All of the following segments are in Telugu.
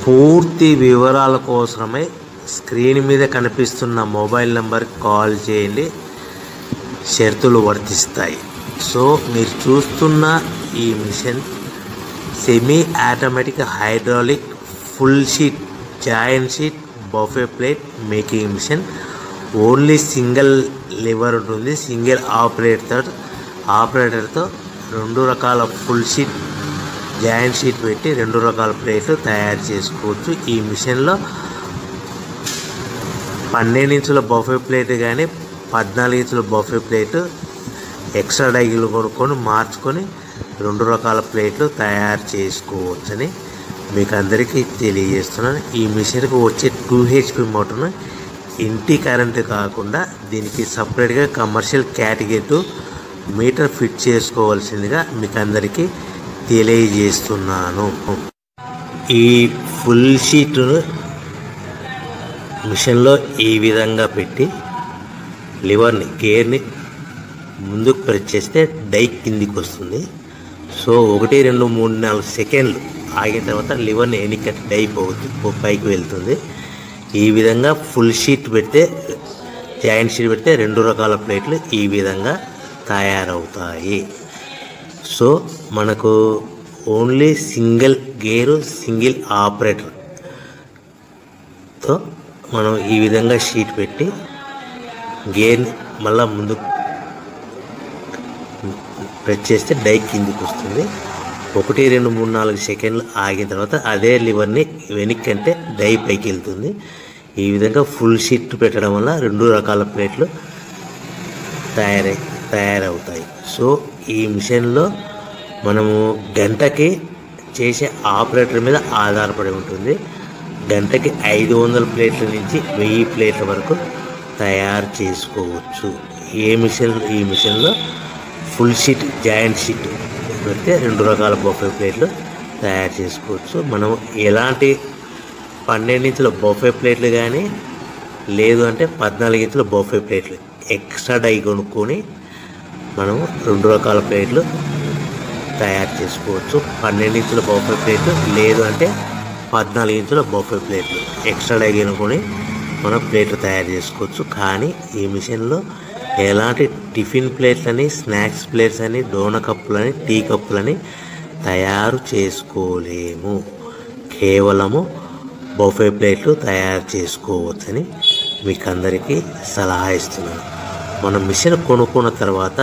పూర్తి వివరాల కోసమై స్క్రీన్ మీద కనిపిస్తున్న మొబైల్ నెంబర్కి కాల్ చేయండి. షరతులు వర్తిస్తాయి. సో మీరు చూస్తున్న ఈ machine semi automatic hydraulic full sheet joint sheet buffet plate making machine. Only single lever ఉంటుంది. సింగిల్ ఆపరేటర్తో 2 రకాల ఫుల్ షీట్ జాయింట్ షీట్ పెట్టి 2 రకాల ప్లేట్లు తయారు చేసుకోవచ్చు. ఈ మిషన్లో 12 ఇంచుల బఫే ప్లేట్ కానీ 14 ఇంచుల బఫే ప్లేటు ఎక్స్ట్రా డైలు కొనుక్కొని మార్చుకొని 2 రకాల ప్లేట్లు తయారు చేసుకోవచ్చని మీకు అందరికీ తెలియజేస్తున్నాను. ఈ మిషన్కి వచ్చే 2 HP మోటార్ను ఇంటి కరెంటు కాకుండా దీనికి సపరేట్గా కమర్షియల్ కేటగిరీ మీటర్ ఫిట్ చేసుకోవాల్సిందిగా మీకు అందరికీ తెలియజేస్తున్నాను. ఈ ఫుల్ షీట్ మిషన్లో ఈ విధంగా పెట్టి లివర్ని గేర్ని ముందుకు ప్రెస్ చేస్తే డై కిందికి వస్తుంది. సో 1 2 3 4 సెకండ్లు ఆగిన తర్వాత లివర్ని వెనక్కి డై పైకి వెళ్తుంది. ఈ విధంగా ఫుల్ షీట్ పెడితే జాయింట్ షీట్ పెడితే 2 రకాల ప్లేట్లు ఈ విధంగా తయారవుతాయి. సో మనకు ఓన్లీ సింగిల్ గేరు సింగిల్ ఆపరేటర్తో మనం ఈ విధంగా షీట్ పెట్టి గేర్ని మళ్ళీ ముందుకు ప్రెస్ చేస్తే డై కిందికి వస్తుంది. 1 2 3 4 సెకండ్లు ఆగిన తర్వాత అదే లివర్ని వెనక్కి అంటే డై పైకి వెళ్తుంది. ఈ విధంగా ఫుల్ షీట్ పెట్టడం వల్ల 2 రకాల ప్లేట్లు తయారవుతాయి. సో ఈ మిషన్లో మనము గంటకి చేసే ఆపరేటర్ మీద ఆధారపడి ఉంటుంది. గంటకి 500 ప్లేట్ల నుంచి 1000 ప్లేట్ల వరకు తయారు చేసుకోవచ్చు. ఈ మిషన్లో ఫుల్ షీట్ జాయింట్ షీట్ పెడితే 2 రకాల బఫే ప్లేట్లు తయారు చేసుకోవచ్చు. మనం ఎలాంటి 12 ఇంచుల బఫే ప్లేట్లు కానీ లేదు అంటే 14 ఇంచుల బఫే ప్లేట్లు ఎక్స్ట్రా డై కొనుక్కొని మనం 2 రకాల ప్లేట్లు తయారు చేసుకోవచ్చు. 12 ఇంచుల బఫే ప్లేట్లు లేదు అంటే 14 ఇంచుల బఫే ప్లేట్లు ఎక్స్ట్రా డై కొనుక్కొని మనం ప్లేట్లు తయారు చేసుకోవచ్చు. కానీ ఈ మిషన్లో ఎలాంటి టిఫిన్ ప్లేట్లని స్నాక్స్ ప్లేట్స్ అని డోన కప్పులని టీ కప్పులని తయారు చేసుకోలేము. కేవలము బఫే ప్లేట్లు తయారు చేసుకోవచ్చని మీకు అందరికీ సలహా ఇస్తున్నాను. మనం మిషన్ కొనుక్కున్న తర్వాత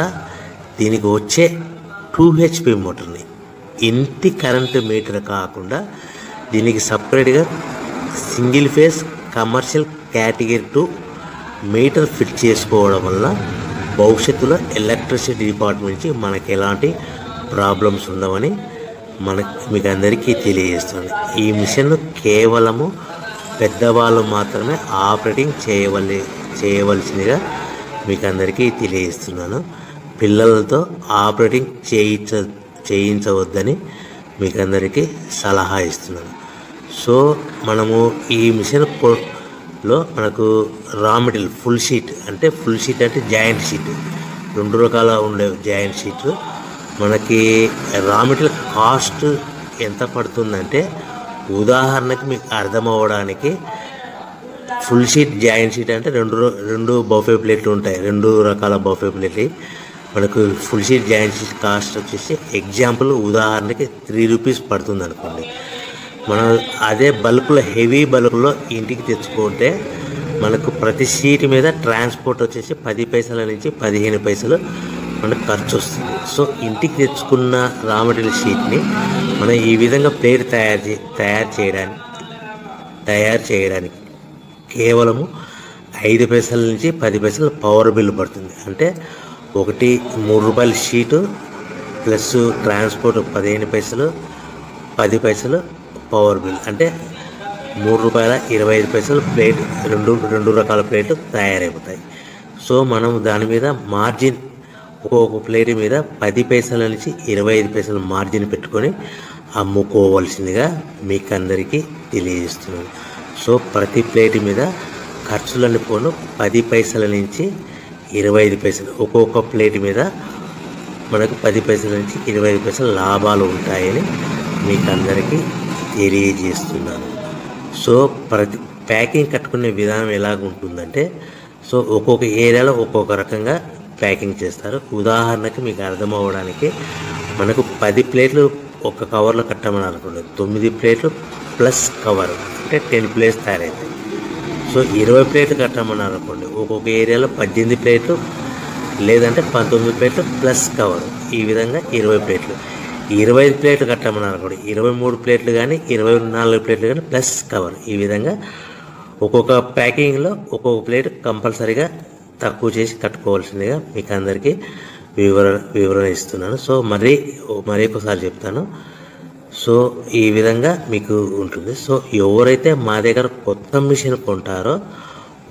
దీనికి వచ్చే 2 HP మోటార్ని ఇంటి కరెంటు మీటర్ కాకుండా దీనికి సపరేట్గా single phase commercial category 2 metre fit చేసుకోవడం వల్ల భవిష్యత్తులో ఎలక్ట్రిసిటీ డిపార్ట్మెంట్ నుంచి మనకి ఎలాంటి ప్రాబ్లమ్స్ ఉండవని మీకు అందరికీ తెలియజేస్తుంది. ఈ మిషన్ కేవలము పెద్దవాళ్ళు మాత్రమే ఆపరేటింగ్ చేయవలసిందిగా మీకు అందరికీ తెలియజేస్తున్నాను. పిల్లలతో ఆపరేటింగ్ చేయించవద్దని మీకు అందరికీ సలహా ఇస్తున్నాను. సో మనము ఈ మిషన్లో మనకు రా మెటీరియల్ ఫుల్ షీట్ అంటే జాయింట్ షీట్ 2 రకాల ఉండే జాయింట్ షీట్ మనకి రా మెటీరియల్ కాస్ట్ ఎంత పడుతుందంటే ఉదాహరణకి మీకు అర్థమవ్వడానికి ఫుల్ షీట్ జాయింట్ షీట్ అంటే 2 బఫే ప్లేట్లు ఉంటాయి. 2 రకాల బఫే ప్లేట్లు మనకు full sheet joint sheet cost వచ్చేసి ఎగ్జాంపుల్ ఉదాహరణకి 3 రూపీస్ పడుతుంది అనుకోండి. మనం అదే బల్క్లో హెవీ బల్క్లో ఇంటికి తెచ్చుకుంటే మనకు ప్రతి షీట్ మీద ట్రాన్స్పోర్ట్ వచ్చేసి 10 పైసల నుంచి 15 పైసలు మనకు ఖర్చు వస్తుంది. సో ఇంటికి తెచ్చుకున్న రా మెటీరియల్ షీట్ని మనం ఈ విధంగా ప్లేట్ తయారు చేయడానికి కేవలము 5 పైసల నుంచి 10 పైసలు పవర్ బిల్ పడుతుంది. అంటే 3 రూపాయల షీటు ప్లస్ ట్రాన్స్పోర్ట్ 15 పైసలు 10 పైసలు పవర్ బిల్ అంటే 3 రూపాయల 25 పైసలు ప్లేట్ 2 రకాల ప్లేట్లు తయారైపోతాయి. సో మనం దాని మీద మార్జిన్ ఒక్కొక్క ప్లేట్ మీద 10 పైసల నుంచి 25 పైసలు మార్జిన్ పెట్టుకొని అమ్ముకోవాల్సిందిగా మీకు అందరికీ తెలియజేస్తున్నాను. సో ప్రతి ప్లేట్ మీద ఖర్చులన్నీ పోను 10 పైసల నుంచి 25 పైసలు ఒక్కొక్క ప్లేట్ మీద మనకు 10 పైసల నుంచి 25 పైసలు లాభాలు ఉంటాయని మీకు అందరికీ తెలియజేస్తున్నాను. సో ప్రతి ప్యాకింగ్ కట్టుకునే విధానం ఎలాగ ఉంటుందంటే, సో ఒక్కొక్క ఏరియాలో ఒక్కొక్క రకంగా ప్యాకింగ్ చేస్తారు. ఉదాహరణకి మీకు అర్థం అవ్వడానికి, మనకు 10 ప్లేట్లు ఒక కవర్లో కట్టమని అనుకోండి, 9 ప్లేట్లు ప్లస్ కవర్ అంటే 10 ప్లేట్స్ తయారవుతాయి. సో 20 ప్లేట్లు కట్టమని అనుకోండి, ఒక్కొక్క ఏరియాలో 18 ప్లేట్లు లేదంటే 19 ప్లేట్లు ప్లస్ కవర్, ఈ విధంగా 20 ప్లేట్లు. 25 ప్లేట్లు కట్టమని అనుకోండి, 23 ప్లేట్లు కానీ 24 ప్లేట్లు కానీ ప్లస్ కవర్, ఈ విధంగా ఒక్కొక్క ప్యాకింగ్లో ఒక్కొక్క ప్లేట్ కంపల్సరీగా తక్కువ చేసి కట్టుకోవాల్సిందిగా మీకు అందరికీ వివరణ ఇస్తున్నాను. సో మరి ఒకసారి చెప్తాను. సో ఈ విధంగా మీకు ఉంటుంది. సో ఎవరైతే మా దగ్గర కొత్త మిషన్ కొంటారో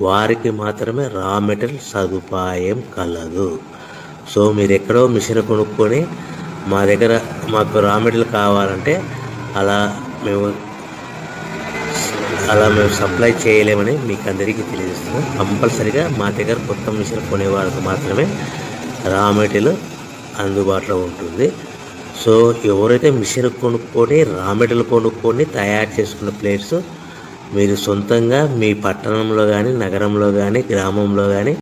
వారికి మాత్రమే రా మెటీరియల్ సదుపాయం కలదు. సో మీరు ఎక్కడో మిషన్ కొనుక్కొని మా దగ్గర మాకు రా మెటీరియల్ కావాలంటే అలా మేము సప్లై చేయలేమని మీకు అందరికీ తెలియజేస్తున్నాం. కంపల్సరీగా మా దగ్గర కొత్త మిషన్ కొనే వాళ్ళకి మాత్రమే రా మెటీరియల్ అందుబాటులో ఉంటుంది. సో ఎవరైతే మిషన్ కొనుక్కొని రా మెటీరియల్ కొనుక్కొని తయారు చేసుకున్న ప్లేట్స్ మీరు సొంతంగా మీ పట్టణంలో కానీ, నగరంలో కానీ, గ్రామంలో కానీ